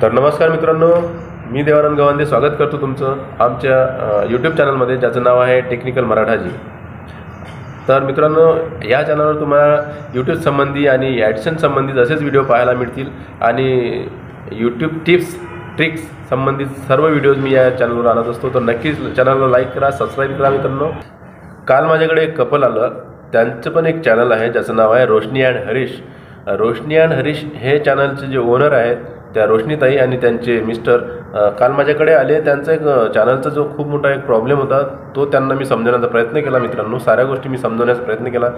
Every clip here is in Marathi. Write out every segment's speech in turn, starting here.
तर नमस्कार मित्रांनो, मी देवानंद गवांदे स्वागत करतो तुमचं आमच्या यूट्यूब चॅनलमध्ये, ज्याचं नाव आहे टेक्निकल मराठाजी. तर मित्रांनो, या चॅनलवर तुम्हाला यूट्यूब संबंधी आणि ॲडसेन्स संबंधित असेच व्हिडिओ पाहायला मिळतील आणि यूट्यूब टिप्स ट्रिक्स संबंधित सर्व व्हिडिओज मी या चॅनलवर आणत असतो. तर नक्कीच चॅनलला लाईक करा, सबस्क्राईब करा. मित्रांनो, काल माझ्याकडे एक कपल आलं, त्यांचं पण एक चॅनल आहे ज्याचं नाव आहे रोशनी अँड हरीश. रोशनी अँड हरीश हे चॅनलचे जे ओनर आहेत त्या रोशनीताई आणि त्यांचे मिस्टर काल माझ्याकडे आले. त्यांचा एक चॅनलचा जो खूप मोठा एक प्रॉब्लेम होता तो त्यांना मी समजवण्याचा प्रयत्न केला. मित्रांनो, साऱ्या गोष्टी मी समजवण्याचा प्रयत्न केला.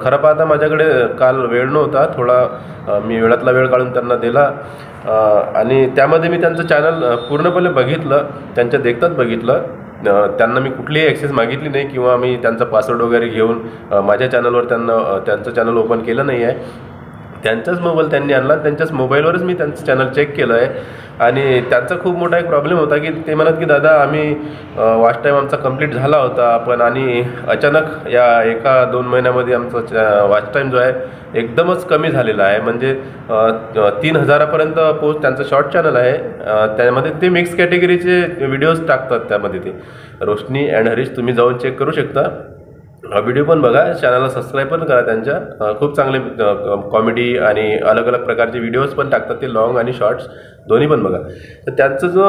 खरं पाहता माझ्याकडे काल वेळ नव्हता, थोडा मी वेळातला वेळ काढून त्यांना दिला आणि त्यामध्ये मी त्यांचं चॅनल पूर्णपणे बघितलं, त्यांच्या देखतात बघितलं. त्यांना मी कुठलीही ॲक्सेस मागितली नाही किंवा मी त्यांचा पासवर्ड वगैरे घेऊन माझ्या चॅनलवर त्यांचं चॅनल ओपन केलं नाही आहे. त्यांचाच मोबाईल त्यांनी आणला, त्यांच्याच मोबाईलवरच मी त्यांचं चॅनल चेक केलं आहे. आणि त्यांचा खूप मोठा एक प्रॉब्लेम होता की ते म्हणत की दादा, आम्ही वॉच टाईम आमचा कंप्लीट झाला होता, पण आणि अचानक या 1-2 महिन्यामध्ये आमचा वॉच टाईम जो आहे एकदमच कमी झालेला आहे. म्हणजे 3000पर्यंत त्यांचं शॉर्ट चॅनल आहे. त्यामध्ये ते मिक्स कॅटेगरीचे व्हिडिओज टाकतात. त्यामध्ये ते रोशनी अँड हरीश, तुम्ही जाऊन चेक करू शकता. व्हिडिओ पण बघा, चॅनलला सबस्क्राईब पण करा. त्यांच्या खूप चांगले कॉमेडी आणि अलग अलग प्रकारचे व्हिडिओज पण टाकतात ते, लॉंग आणि शॉर्ट्स दोन्ही पण बघा. तर त्यांचं जो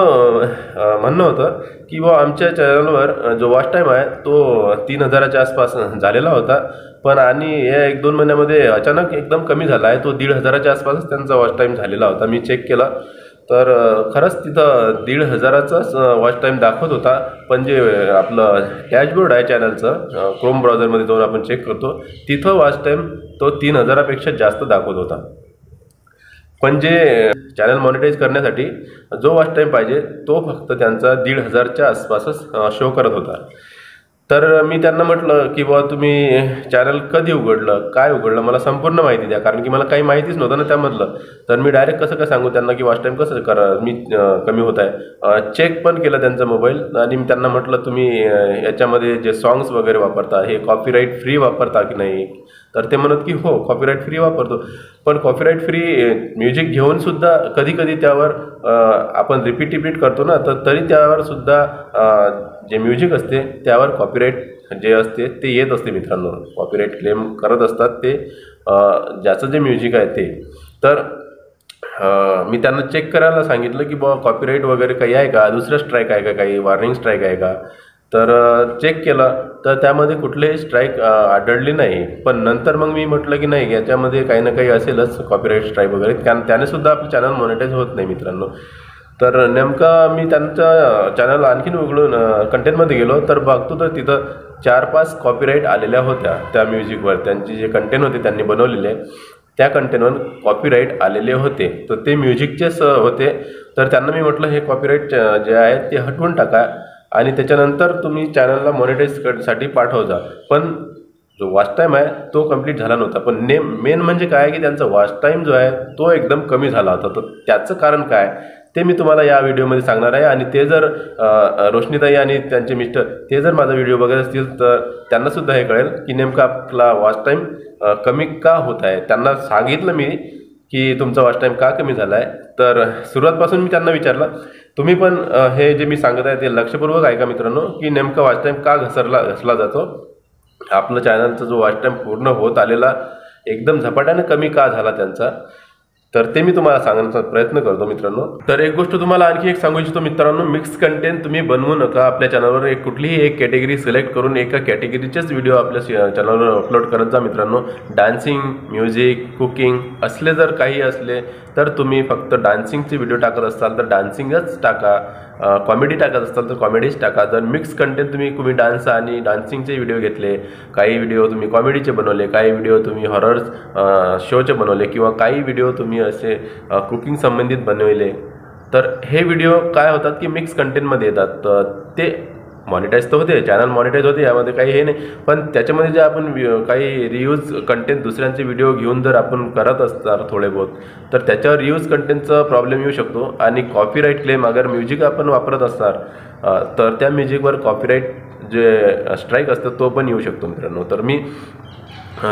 म्हणणं होतं की आमच्या चॅनलवर जो वॉच टाईम आहे तो 3000च्या आसपास झालेला होता, पण आणि या 1-2 महिन्यामध्ये अचानक एकदम कमी झाला आहे. तो 1500च्या आसपासच त्यांचा वॉच टाईम झालेला होता. मी चेक केला तर खरंच तिथं 1500चाच वॉच टाईम दाखवत होता. पण जे आपलं डॅशबोर्ड आहे चॅनलचं, क्रोम ब्राउझरमध्ये जाऊन आपण चेक करतो, तिथं वॉच टाईम तो 3000पेक्षा जास्त दाखवत होता. पण जे चॅनल मॉनिटाईज करण्यासाठी जो वॉच टाईम पाहिजे तो फक्त त्यांचा 1500च्या आसपासच शो करत होता. तर मी त्यांना म्हटलं की तुम्ही चॅनल कधी उघडलं, काय उघडलं, मला संपूर्ण माहिती द्या, कारण की मला काही माहितीच नव्हतं ना त्यामधलं. तर मी डायरेक्ट कसं काय सांगू त्यांना की वॉच टाईम कसं मी कमी होत आहे. चेक पण केलं त्यांचा मोबाईल आणि मी त्यांना म्हटलं तुम्ही याच्यामध्ये जे सॉंग्स वगैरे वापरता हे कॉपीराईट फ्री वापरता की नाही. तर ते म्हणत की हो, कॉपीराईट फ्री वापरतो. पण कॉपीराईट फ्री म्युझिक घेऊनसुद्धा कधी कधी त्यावर आपण रिपीट करतो ना, तर तरी त्यावर सुद्धा जे म्युझिक असते त्यावर कॉपीराईट जे असते ते येत असते. मित्रांनो, कॉपीराईट क्लेम करत असतात ते ज्याचं जे म्युझिक आहे ते. तर मी त्यांना चेक करायला सांगितलं की कॉपीराईट वगैरे काही आहे का, दुसरं स्ट्राईक आहे का, काही वॉर्निंग स्ट्राईक आहे का. तर चेक केलं तर त्यामध्ये कुठलेही स्ट्राईक आढळली नाही. पण नंतर मग मी म्हटलं की नाही, याच्यामध्ये काही ना काही असेलच कॉपीराईट स्ट्राईक वगैरे, त्यानेसुद्धा आपलं चॅनल मॉनिटाईज होत नाही. मित्रांनो, तर नेमका मी त्यांचा चॅनल आणखीन उघडून कंटेंटमध्ये गेलो तर बघतो तर तिथं 4-5 कॉपीराईट आलेल्या होत्या त्या म्युझिकवर. त्यांचे जे कंटेंट होते त्यांनी बनवलेले त्या कंटेंटवर कॉपीराईट आलेले होते. तर ते म्युझिकचेच होते. तर त्यांना मी म्हटलं हे कॉपीराईट जे आहे ते हटवून टाका आणि त्याच्यानंतर तुम्ही चॅनलला मॉनिटाईजसाठी पाठव जा. पण जो वॉच टाईम आहे तो कंप्लीट झाला नव्हता. पण मेन म्हणजे काय आहे की त्यांचा वॉच टाईम जो आहे तो एकदम कमी झाला होता. तर त्याचं कारण काय ते मी तुम्हाला या व्हिडिओमध्ये सांगणार आहे. आणि ते जर रोशनीताई आणि त्यांचे मिस्टर ते जर माझा व्हिडिओ बघत असतील तर त्यांनासुद्धा हे कळेल की नेमका आपला वॉच टाईम कमी का होत आहे. त्यांना सांगितलं मी की तुमचा वॉच टाईम का कमी झाला आहे. तर सुरुवातपासून मी त्यांना विचारलं, तुम्ही पण हे जे मी सांगत आहे ते लक्षपूर्वक ऐका मित्रांनो, की नेमका वॉच टाईम का घसला जातो. आपलं चॅनलचा जो वॉच टाईम पूर्ण होत आलेला एकदम झपाट्याने कमी का झाला त्यांचा, तर ते मी तुम्हाला सांगण्याचा प्रयत्न करतो. मित्रांनो, तर एक गोष्ट तुम्हाला आणखी एक सांगू इच्छितो मित्रांनो, मिक्स कंटेंट तुम्ही बनवू नका. आपल्या चॅनलवर कुठलीही एक कॅटेगरी सिलेक्ट करून एका कॅटेगरीचेच व्हिडिओ आपल्या चॅनलवर अपलोड करत जा. मित्रांनो, डान्सिंग, म्युझिक, कुकिंग असले जर काही असले तर तुम्ही फक्त डान्सिंगचे व्हिडिओ टाकत असाल तर डान्सिंगच टाका, कॉमेडी टाकत असाल तर कॉमेडीच टाका. जर मिक्स कंटेंट तुम्ही डान्स आणि डान्सिंगचे व्हिडिओ घेतले, काही व्हिडिओ तुम्ही कॉमेडीचे बनवले, काही व्हिडिओ तुम्ही हॉरर शोचे बनवले किंवा काही व्हिडिओ तुम्ही असे कुकिंग संबंधित बनवले, तर हे व्हिडिओ काय होतात की मिक्स कंटेंटमध्ये येतात. ते मॉनिटाईज तर होते, चॅनल मॉनिटाईज होते, यामध्ये काही हे नाही. पण त्याच्यामध्ये जे आपण काही रियूज कंटेंट दुसऱ्यांचे व्हिडिओ घेऊन जर आपण करत असणार थोडे बहुत, तर त्याच्यावर रियूज कंटेंटचा प्रॉब्लेम येऊ शकतो. आणि कॉपीराईट क्लेम अगर म्युझिक आपण वापरत असणार तर त्या म्युझिकवर कॉपीराईट जे स्ट्राईक असतं तो पण येऊ शकतो. मित्रांनो, तर मी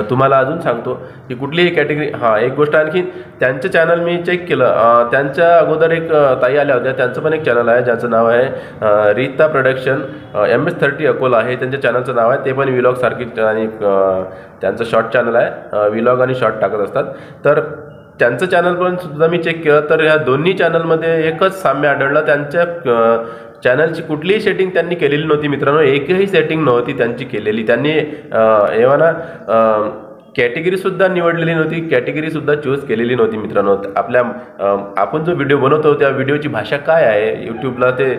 तुम्हाला अजून सांगतो की कुठलीही कॅटेगरी एक गोष्ट आणखी त्यांचं चॅनल मी चेक केलं. त्यांच्या अगोदर एक ताई आल्या होत्या, त्यांचं पण एक चॅनल आहे ज्याचं नाव आहे रीता प्रोडक्शन MS30 अकोला आहे त्यांच्या चॅनलचं नाव आहे. ते पण व्लॉग सारखी आणि त्यांचं शॉर्ट चॅनल आहे, व्लॉग आणि शॉर्ट टाकत असतात. तर त्यांचं चॅनल पण सुद्धा मी चेक केलं तर ह्या दोन्ही चॅनलमध्ये एकच साम्य आढळलं. त्यांच्या चॅनलची कुठलीही सेटिंग त्यांनी केलेली नव्हती मित्रांनो, एकही सेटिंग नव्हती त्यांची केलेली. त्यांनी एव्हाना कॅटेगरीसुद्धा निवडलेली नव्हती, कॅटेगरीसुद्धा चूज केलेली नव्हती मित्रांनो. आपण जो व्हिडिओ बनवतो त्या व्हिडिओची भाषा काय आहे यूट्यूबला ते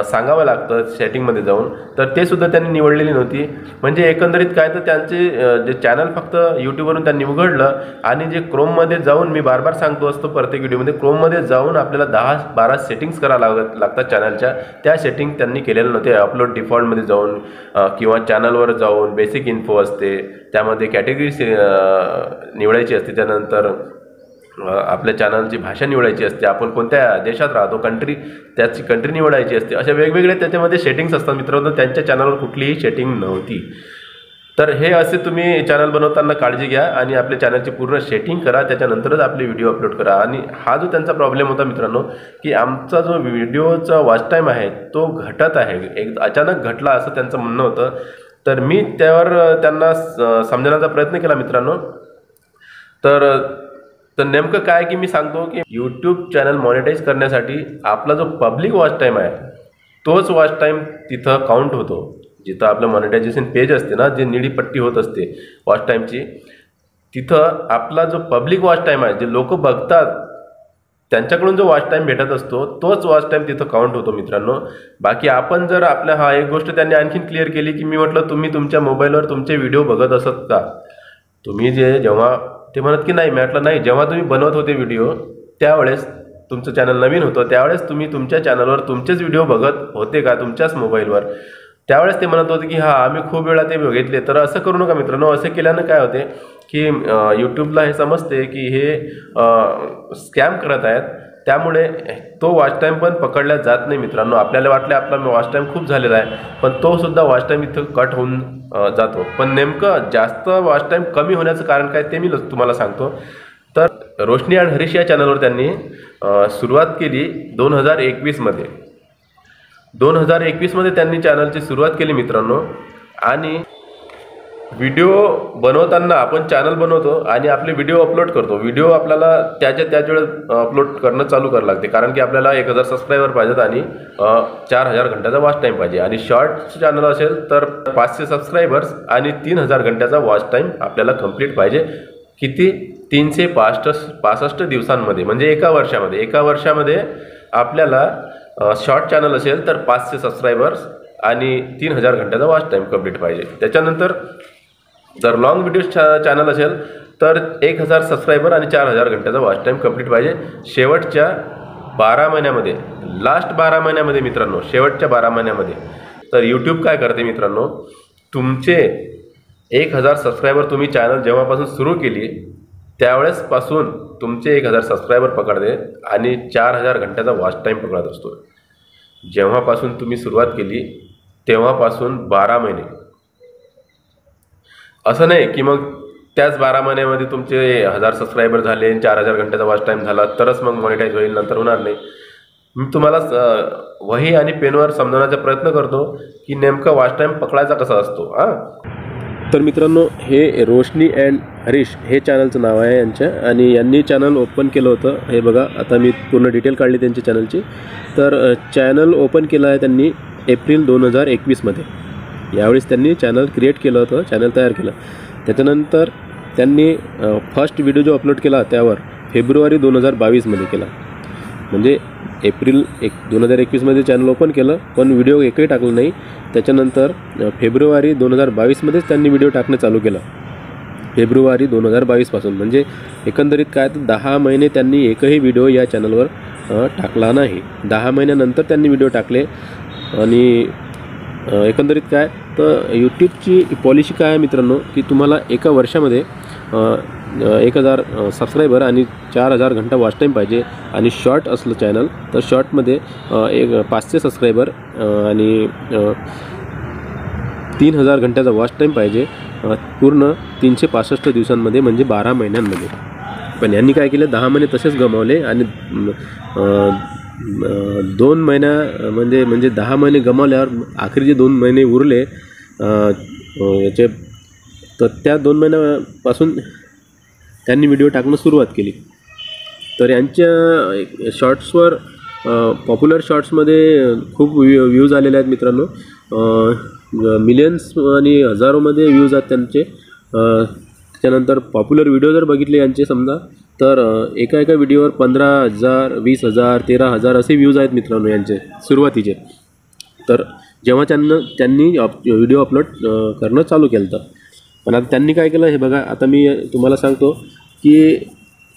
सांगावं लागतं सेटिंगमध्ये जाऊन, तर ते सुद्धा त्यांनी निवडलेली नव्हती. म्हणजे एकंदरीत काय तर त्यांचे जे चॅनल फक्त यूट्यूबवरून त्यांनी उघडलं आणि जे क्रोममध्ये जाऊन, मी बार सांगतो असतो प्रत्येक व्हिडिओमध्ये, क्रोममध्ये जाऊन आपल्याला 10-12 सेटिंग्स करावं लागतात चॅनलच्या. त्या सेटिंग त्यांनी केलेल्या नव्हत्या. अपलोड डिफॉल्टमध्ये जाऊन किंवा चॅनलवर जाऊन बेसिक इन्फो असते, त्यामध्ये कॅटेगरी निवडायची असते, त्यानंतर आपल्या चॅनलची भाषा निवडायची असते, आपण कोणत्या देशात राहतो त्याची कंट्री निवडायची असते. अशा वेगवेगळे त्याच्यामध्ये सेटिंग्स असतात मित्रांनो. त्यांच्या चॅनलवर कुठलीही सेटिंग नव्हती. तर हे असे तुम्ही चॅनल बनवताना काळजी घ्या आणि आपल्या चॅनलची पूर्ण सेटिंग करा, त्याच्यानंतरच आपले व्हिडिओ अपलोड करा. आणि हा जो त्यांचा प्रॉब्लेम होता मित्रांनो की आमचा जो व्हिडिओचा वॉच टाईम आहे तो घटत आहे, एक अचानक घटला असं त्यांचं म्हणणं होतं. तर मी त्यावर त्यांना समजण्याचा प्रयत्न केला मित्रांनो. तर नेमकं काय की मी सांगतो की यूट्यूब चॅनल मॉनिटाईज करण्यासाठी आपला जो पब्लिक वॉच टाईम आहे तोच वॉच टाईम तिथं काउंट होतो. जिथं आपलं मॉनिटायझेशन पेज असते ना, जे निळी पट्टी होत असते वॉच टाईमची, तिथं आपला जो पब्लिक वॉच टाईम आहे, जे लोक बघतात त्यांच्याकडून जो वॉच टाईम भेटत असतो तोच वॉच टाईम तिथं काउंट होतो मित्रांनो. बाकी आपण जर आपल्या एक गोष्ट त्यांनी आणखीन क्लिअर केली की मी म्हटलं तुम्ही तुमच्या मोबाईलवर तुमचे व्हिडिओ बघत असत का, तुम्ही जेव्हा ते म्हणत की नाही, म्हटलं नाही, जेव्हा तुम्ही बनवत होते व्हिडिओ त्यावेळेस तुमचं चॅनल नवीन होतं, त्यावेळेस तुम्ही तुमच्या चॅनलवर तुमचेच व्हिडिओ बघत होते का तुमच्याच मोबाईलवर, त्यावेळेस ते म्हणत होते की आम्ही खूप वेळा ते बघितले. तर असं करू नका मित्रांनो. असं केल्यानं काय होते की यूट्यूबला हे समजते की हे स्कॅम करत आहेत, त्यामुळे तो वॉच टाईम पण पकडला जात नाही मित्रांनो. आपल्याला वाटले आपला वॉच टाईम खूप झालेला आहे, पण तो सुद्धा वॉच टाईम इथं कट होऊन जातो. पण नेमकं जास्त वॉच टाईम कमी होण्याचं कारण काय ते मी तुम्हाला सांगतो. तर रोशनी अँड हरीश या चॅनलवर त्यांनी सुरुवात केली 2021मध्ये. 2021मध्ये त्यांनी चॅनलची सुरुवात केली मित्रांनो. आणि व्हिडिओ बनवताना आपण चॅनल बनवतो आणि आपले व्हिडिओ अपलोड करतो. व्हिडिओ आपल्याला त्याच वेळेस अपलोड करणं चालू करावं लागते, कारण की आपल्याला 1000 सबस्क्रायबर पाहिजेत आणि 4000 घंट्याचा वॉच टाईम पाहिजे. आणि शॉर्ट चॅनल असेल तर 500 सबस्क्रायबर्स आणि 3000 घंट्याचा वॉच टाईम आपल्याला कंप्लीट पाहिजे. किती? 365 दिवसांमध्ये, म्हणजे एका वर्षामध्ये आपल्याला शॉर्ट चॅनल असेल तर 500 सबस्क्रायबर्स आणि 3000 घंट्याचा वॉच टाईम कंप्लीट पाहिजे. त्याच्यानंतर जर लॉंग व्हिडिओ चॅनल असेल तर 1000 सबस्क्रायबर आणि 4000 घंट्याचा वॉच टाईम कंप्लीट पाहिजे. शेवटच्या 12 महिन्यामध्ये, लास्ट 12 महिन्यामध्ये मित्रांनो, शेवटच्या 12 महिन्यामध्ये तर यूट्यूब काय करते मित्रांनो, तुमचे 1000 सबस्क्रायबर तुम्ही चॅनल जेव्हापासून सुरू केली त्यावेळेसपासून तुमचे 1000 सबस्क्रायबर पकडते आणि 4000 घंट्याचा वॉच टाईम पकडत असतो. जेव्हापासून तुम्ही सुरुवात केली तेव्हापासून 12 महिने. असं नाही की मग त्याच 12 महिन्यामध्ये तुमचे 1000 सबस्क्रायबर झाले आणि 4000 घंट्याचा वॉच टाईम झाला तरच मग मॉनिटाईज होईल, नंतर होणार नाही. मी तुम्हाला वही आणि पेनवर समजवण्याचा प्रयत्न करतो की नेमका वॉच टाईम पकडायचा कसा असतो. तर मित्रांनो, हे रोशनी अँड हरीश हे चॅनलचं नाव आहे यांच्या, आणि यांनी चॅनल ओपन केलं होतं. हे बघा, आता मी पूर्ण डिटेल काढली त्यांच्या चॅनलची. तर चॅनल ओपन केलं आहे त्यांनी एप्रिल 2021मध्ये. यावेळेस त्यांनी चॅनल क्रिएट केलं होतं, चॅनल तयार केलं. त्याच्यानंतर त्यांनी फर्स्ट व्हिडिओ जो अपलोड केला त्यावर फेब्रुवारी 2022मध्ये केला. म्हणजे एप्रिल 2021मध्ये चॅनल ओपन केलं पण व्हिडिओ एकही टाकला नाही. त्याच्यानंतर फेब्रुवारी 2022मध्येच त्यांनी व्हिडिओ टाकणं चालू केलं. फेब्रुवारी 2022पासून, म्हणजे एकंदरीत काय तर 10 महिने त्यांनी एकही व्हिडिओ या चॅनलवर टाकला नाही. 10 महिन्यानंतर त्यांनी व्हिडिओ टाकले. आणि एकंदरीत काय तर यूट्यूबची पॉलिसी काय आहे मित्रांनो, की तुम्हाला एका वर्षामध्ये 1000 सबस्क्रायबर आणि 4000 घंटा वॉच टाईम पाहिजे. आणि शॉर्ट असलं चॅनल तर शॉर्टमध्ये 500 सबस्क्रायबर आणि 3000 घंट्याचा वॉच टाईम पाहिजे. पूर्ण 365 दिवसांमध्ये म्हणजे 12 महिन्यांमध्ये. पण यांनी काय केलं, 10 महिने तसेच गमावले आणि 2 महिना म्हणजे 10 महिने गमावल्यावर आखरी जे 2 महिने उरले याचे, तर त्या 2 महिन्यापासून त्यांनी व्हिडिओ टाकणं सुरुवात केली. तर यांच्या शॉर्ट्सवर पॉप्युलर शॉर्ट्समध्ये खूप व्ह्यूज आलेले आहेत मित्रांनो. मिलियन्स आणि हजारोमध्ये व्ह्यूज आहेत त्यांचे. त्याच्यानंतर पॉप्युलर व्हिडिओ जर बघितले यांचे समजा, तर एका व्हिडिओवर 15,000, 20,000, 13,000 असे व्ह्यूज आहेत मित्रांनो यांचे सुरुवातीचे. तर जेव्हा त्यांनी व्हिडिओ अपलोड करणं चालू केलं होतं. पण आता त्यांनी काय केलं हे बघा. आता मी तुम्हाला सांगतो की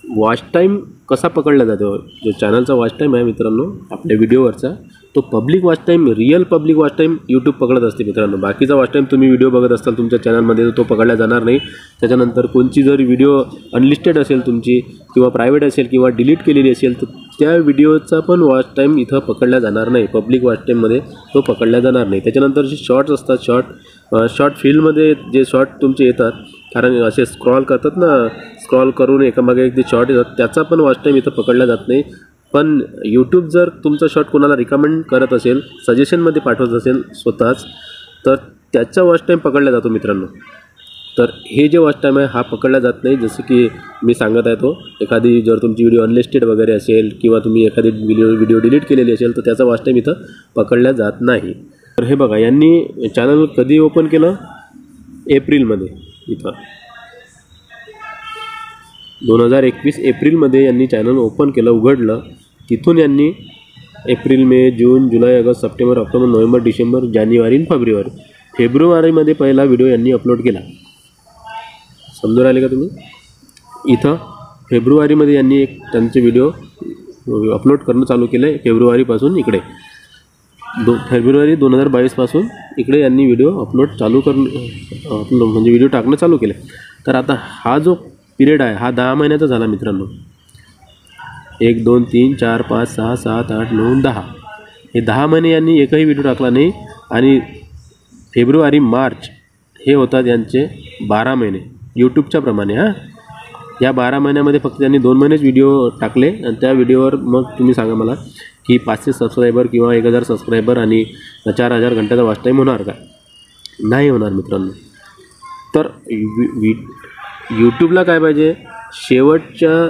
वॉच टाईम कसा पकडला जातो. जो चॅनलचा वॉच टाईम आहे मित्रांनो आपल्या व्हिडिओवरचा, तो public watch time, real public watch time YouTube पकडत असते मित्रांनो. बाकीचा वॉच टाईम तुम्ही व्हिडिओ बघत असाल तुमच्या चॅनलमध्ये तो पकडला जाणार नाही. त्याच्यानंतर कोणची जर व्हिडिओ अनलिस्टेड असेल तुमची किंवा प्रायव्हेट असेल किंवा डिलीट केलेली असेल, तर त्या व्हिडिओचा पण वॉच टाईम इथं पकडला जाणार नाही. पब्लिक वॉच टाईममध्ये तो पकडला जाणार नाही. त्याच्यानंतर जे शॉर्ट्स असतात, शॉर्ट फील्डमध्ये जे शॉर्ट तुमचे येतात, कारण असे स्क्रॉल करतात ना, स्क्रॉल करून एकामागे एक जे शॉर्ट येतात त्याचा पण वॉच टाईम इथं पकडला जात नाही. पण यूट्यूब जर तुमचा शॉर्ट कोणाला रिकमेंड करत असेल, सजेशनमध्ये पाठवत असेल स्वतःच, तर त्याचा वॉच टाईम पकडला जातो मित्रांनो. तर हे जे वॉच टाईम आहे हा पकडला जात नाही. जसं की मी सांगत आहे, तो एखादी जर तुमची व्हिडिओ अनलिस्टेड वगैरे असेल किंवा तुम्ही एखादी व्हिडिओ डिलीट केलेली असेल, तर त्याचा वॉच टाईम इथं पकडला जात नाही. तर हे बघा, यांनी चॅनल कधी ओपन केलं, एप्रिलमध्ये. इथं 2021 एप्रिलमध्ये यांनी चॅनल ओपन केलं, उघडलं. तिथून यांनी एप्रिल, मे, जून, जुलै, August, September, October, November, December, जानेवारी आणि फेब्रुवारीमध्ये पहिला व्हिडिओ यांनी अपलोड केला. समजून राहिले का तुम्ही? इथं फेब्रुवारीमध्ये यांनी त्यांचे व्हिडिओ अपलोड करणं चालू केलं आहे. फेब्रुवारीपासून इकडे फेब्रुवारी 2022 इकडे यांनी व्हिडिओ अपलोड म्हणजे व्हिडिओ टाकणं चालू केलं. तर आता हा जो पिरियड आहे हा 10 महिन्याचा झाला मित्रांनो. 1, 2, 3, 4, 5, 6, 7, 8, 9, 10 हे 10 महिने यांनी एकही व्हिडिओ टाकला नाही. आणि फेब्रुवारी, मार्च हे होतात यांचे 12 महिने यूट्यूबच्या प्रमाणे. या 12 महिन्यामध्ये फक्त त्यांनी 2 महिनेच व्हिडिओ टाकले. आणि त्या व्हिडिओवर मग तुम्ही सांगा मला की 500 सबस्क्रायबर किंवा 1000 सबस्क्रायबर आणि 4000 घंट्याचा वॉच टाईम होणार का? नाही होणार मित्रांनो. तर यूट्यूबला काय पाहिजे, शेवटच्या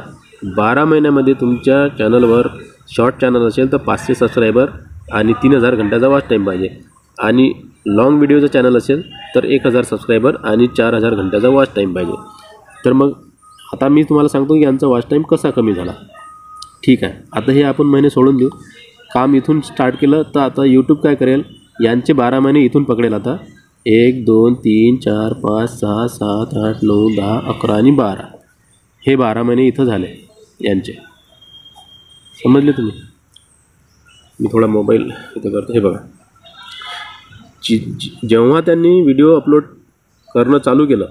12 महिन्यामध्ये तुमच्या चॅनलवर शॉर्ट चॅनल असेल तर 500 सबस्क्रायबर आणि 3000 घंट्याचा वॉच टाईम पाहिजे. आणि लॉंग व्हिडिओचं चॅनल असेल तर 1000 सबस्क्रायबर आणि 4000 घंट्याचा वॉच टाईम पाहिजे. तर मग आता मी तुम्हाला सांगतो की यांचा वॉच टाईम कसा कमी झाला. ठीक आहे, आता हे आपण महिने सोडून देऊ. काम इथून स्टार्ट केलं तर आता यूट्यूब काय करेल, यांचे 12 महिने इथून पकडेल. आता 1, 2, 3, 4, 5, 6, 7, 8, 9, 10, 11 आणि 12 हे 12 महिने इथं झाले यांचे. समजले तुम्ही? मी थोडा मोबाईल इथं करतो. हे बघा, जेव्हा त्यांनी व्हिडिओ अपलोड करणं चालू केलं,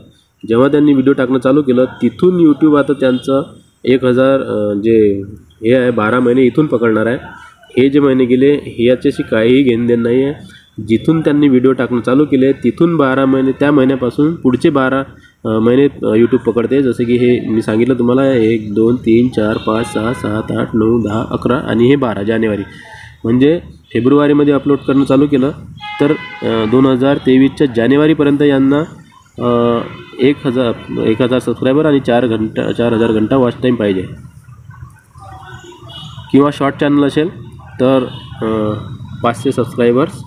जेव्हा त्यांनी व्हिडिओ टाकणं चालू केलं, तिथून यूट्यूब आता त्यांचं 1000 जे हे आहे 12 महिने इथून पकडणार आहे. हे जे महिने गेले हे याच्याशी काहीही घेणदेण नाही आहे. जिथून त्यांनी व्हिडिओ टाकणं चालू केले तिथून 12 महिने, त्या महिन्यापासून पुढचे 12 महिने यूट्यूब पकडते. जसे की हे मी सांगितलं तुम्हाला, 1, 2, 3, 4, 5, 6, 7, 8, 9, 10, 11 आणि हे 12 जानेवारी. म्हणजे फेब्रुवारीमध्ये अपलोड करणं चालू केलं तर 2023च्या जानेवारीपर्यंत यांना 1000 सबस्क्रायबर आणि 4000 घंटा वॉच टाईम पाहिजे. किंवा शॉर्ट चॅनल असेल तर 500 सबस्क्रायबर्स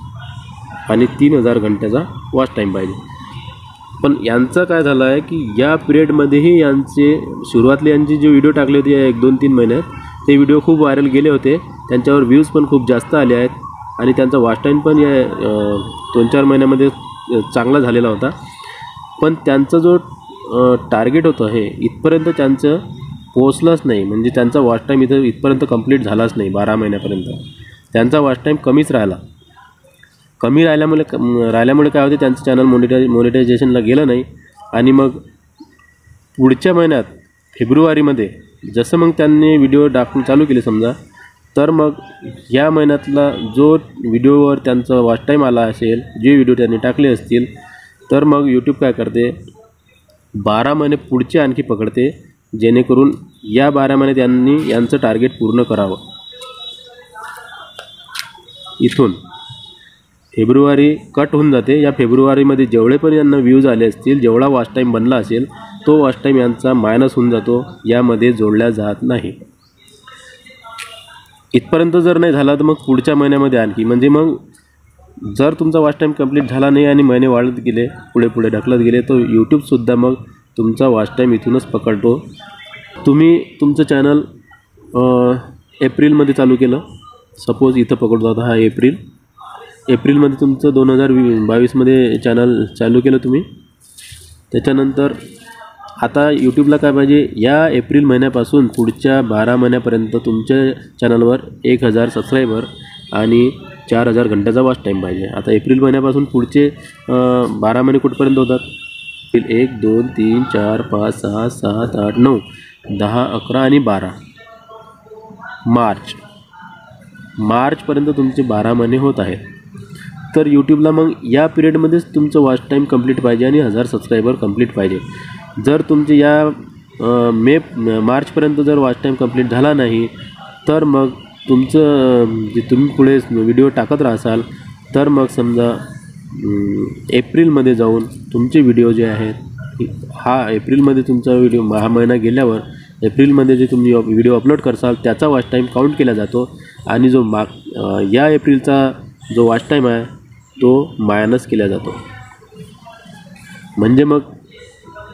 आणि 3000 घंट्याचा वॉच टाईम पाहिजे. पण यांचं काय झालं आहे की या पिरियडमध्येही यांचे सुरुवातले यांची जे व्हिडिओ टाकले होते या 1, 2, 3 महिन्यात, ते व्हिडिओ खूप व्हायरल गेले होते. त्यांच्यावर व्ह्यूज पण खूप जास्त आले आहेत आणि त्यांचा वॉच टाईम पण या 2-4 महिन्यामध्ये चांगला झालेला होता. पण त्यांचा जो टार्गेट होतं हे इथपर्यंत त्यांचं पोचलंच नाही. म्हणजे त्यांचा वॉच टाईम इथपर्यंत कंप्लीट झालाच नाही. 12 महिन्यापर्यंत त्यांचा वॉच टाईम कमीच राहिला. कमी राहिल्यामुळे काय होते, त्यांचं चॅनल मोनेटायझेशनला गेलं नाही. आणि मग पुढच्या महिन्यात फेब्रुवारीमध्ये जसं मग त्यांनी व्हिडिओ टाकणं चालू केले समजा, तर मग या महिन्यातला जो व्हिडिओवर त्यांचा वॉच टाईम आला असेल, जे व्हिडिओ त्यांनी टाकले असतील, तर मग यूट्यूब काय करते, 12 महिने पुढचे आणखी पकडते, जेणेकरून या 12 महिने त्यांनी यांचं टार्गेट पूर्ण करावं. इथून फेब्रुवारी कट होऊन जाते. या फेब्रुवारीमध्ये जेवढे पण यांना व्ह्यूज आले असतील, जेवढा वॉच टाईम बनला असेल, तो वॉच टाईम यांचा मायनस होऊन जातो, यामध्ये जोडल्या जात नाही. इथपर्यंत जर नाही झाला तर मग पुढच्या महिन्यामध्ये आणखी, म्हणजे मग जर तुमचा वॉच टाईम कंप्लीट झाला नाही आणि महिने वाढत गेले, पुढे पुढे ढकलत गेले, तर यूट्यूबसुद्धा मग तुमचा वॉच टाईम इथूनच पकडतो. तुम्ही तुमचं चॅनल एप्रिलमध्ये चालू केलं, सपोज इथं पकडतो आता हा एप्रिलमध्ये तुमचं 2022मध्ये चॅनल चालू केलं तुम्ही. त्याच्यानंतर आता यूट्यूबला काय पाहिजे, या एप्रिल महिन्यापासून पुढच्या 12 महिन्यापर्यंत तुमच्या चॅनलवर 1000 सबस्क्रायबर आणि 4000 घंट्याचा वॉच टाईम पाहिजे. आता एप्रिल महिन्यापासून पुढचे 12 महिने कुठपर्यंत होतात, 1 2 3 4 5 6 7 8 9 10 11 आणि 12 मार्चपर्यंत तुमचे 12 महिने होत आहेत. तर यूट्यूबला मग या पिरियडमध्येच तुमचं वॉच टाईम कंप्लीट पाहिजे आणि 1000 सबस्क्रायबर कंप्लीट पाहिजे. जर तुमचे या मार्चपर्यंत जर वॉच टाईम कंप्लीट झाला नाही, तर मग तुमचं जे तुम्ही पुढे व्हिडिओ टाकत राहाल, तर मग समजा एप्रिलमध्ये जाऊन तुमचे व्हिडिओ जे आहेत, हा एप्रिलमध्ये तुमचा व्हिडिओ हा महिना गेल्यावर एप्रिलमध्ये जे तुम्ही व्हिडिओ अपलोड करसाल त्याचा वॉच टाईम काउंट केला जातो आणि जो या एप्रिलचा जो वॉच टाईम आहे तो मायनस केला जातो. म्हणजे मग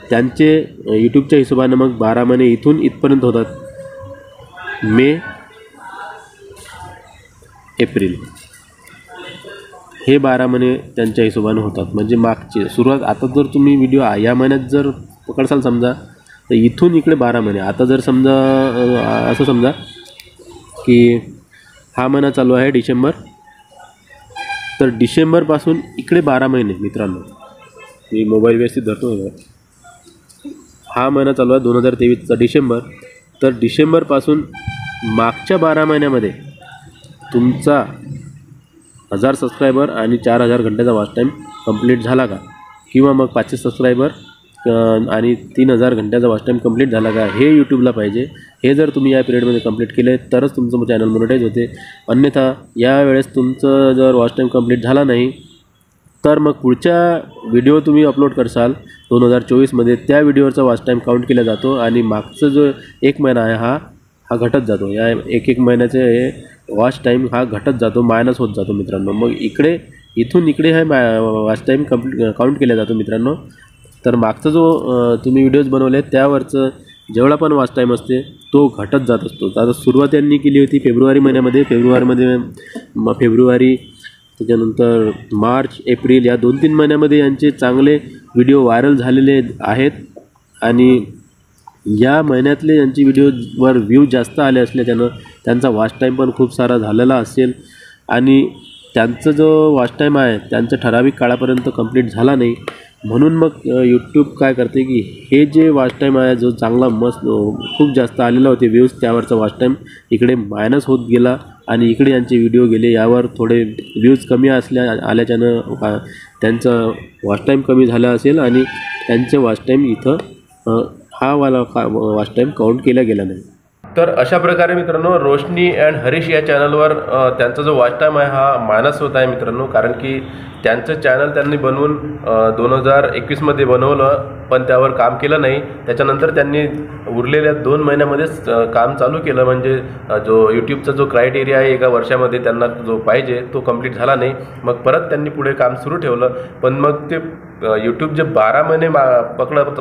त्यांचे यूट्यूबच्या हिशोबाने मग 12 महिने इथून इथपर्यंत होतात, मे एप्रिल हे 12 महिने त्यांच्या हिशोबाने होतात. म्हणजे मागचे सुरुवात, आता जर तुम्ही व्हिडिओ या महिन्यात जर पकडसाल समजा, तर इथून इकडे 12 महिने. आता जर समजा असं समजा की हा महिना चालू आहे डिसेंबर, तर डिसेंबरपासून इकडे 12 महिने मित्रांनो, मी मोबाईल व्यवस्थित धरतो. हा महिना चालू आहे 2023चा डिसेंबर, तर डिसेंबरपासून मागच्या 12 महिन्यामध्ये तुमचा 1000 सबस्क्रायबर आणि 4000 घंट्याचा वॉच टाईम कंप्लीट झाला का, किंवा मग 500 सबस्क्रायबर आणि 3000 घंट्याचा वॉच टाईम कंप्लीट झाला का, हे यूट्यूबला पाहिजे. हे जर तुम्ही या पिरियडमध्ये कंप्लीट केले तरच तुमचं चॅनल मोनेटाईज होते. अन्यथा यावेळेस तुमचं जर वॉच टाईम कंप्लीट झाला नाही, तर मग पुढच्या व्हिडिओ तुम्ही अपलोड करसाल 2024मध्ये, त्या व्हिडिओचा वॉच टाईम काउंट केला जातो आणि मागचा जो 1 महिना आहे हा घटत जातो. या एक महिन्याचे हे वॉच टाईम हा घटत जातो, मायनस होत जातो मित्रांनो. मग इथून इकडे हे वॉच टाईम काउंट केला जातो मित्रांनो. तर मागचा जो तुम्ही व्हिडिओज बनवले त्यावरचं जेवढा पण वॉच टाईम असते तो घटत जात असतो. आता सुरुवात त्यांनी केली होती फेब्रुवारी महिन्यामध्ये, फेब्रुवारी त्याच्यानंतर मार्च एप्रिल या 2-3 महिन्यामध्ये यांचे चांगले व्हिडिओ व्हायरल झालेले आहेत आणि या महिन्यातले यांची व्हिडिओवर व्ह्यूज जास्त आले असल्याच्यानं त्यांचा वॉच टाईम पण खूप सारा झालेला असेल आणि त्यांचा जो वॉच टाईम आहे त्यांचं ठराविक काळापर्यंत कंप्लीट झाला नाही. म्हणून मग यूट्यूब काय करते की हे जे वॉच टाईम आहे जो चांगला मस्त खूप जास्त आलेला होते व्ह्यूज, त्यावरचा वॉच टाईम इकडे मायनस होत गेला आणि इकडे यांचे व्हिडिओ गेले. यावर थोडे व्ह्यूज कमी आल्याच्यानं त्यांचं वॉच टाईम कमी झाला असेल आणि त्यांचे वॉच टाईम इथं हा वाला वॉच टाईम काउंट केला गेला नाही. तर अशा प्रकारे मित्रांनो रोशनी अँड हरीश या चॅनलवर त्यांचा जो वॉच टाईम आहे हा मायनस होत आहे मित्रांनो. कारण की त्यांचं चॅनल त्यांनी बनवून 2021मध्ये बनवलं, पण त्यावर काम केलं नाही. त्याच्यानंतर त्यांनी उरलेल्या 2 महिन्यामध्येच काम चालू केलं. म्हणजे जो यूट्यूबचा जो क्रायटेरिया आहे 1 वर्षामध्ये त्यांना जो पाहिजे तो कंप्लीट झाला नाही. मग परत त्यांनी पुढे काम सुरू ठेवलं. पण मग ते यूट्यूब जे 12 महिने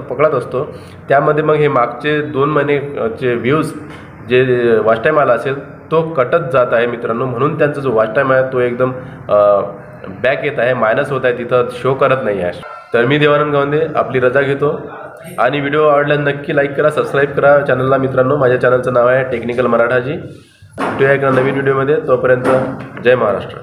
पकडत असतो त्यामध्ये मग हे मागचे 2 महिनेचे व्ह्यूज जे वॉच टाईम आला असेल तो कटत जात आहे मित्रांनो. म्हणून त्यांचा जो वॉच टाईम आहे तो एकदम बॅक येत आहे, मायनस होत आहे, तिथं शो करत नाही आहे. तर मी देवानंद गावंदे आपली रजा घेतो आणि व्हिडिओ आवडल्यास नक्की लाईक करा, सबस्क्राईब करा चॅनलला मित्रांनो. माझ्या चॅनलचं नाव आहे टेक्निकल मराठाजी. भेटूया एका नवीन व्हिडिओमध्ये. तोपर्यंत जय महाराष्ट्र.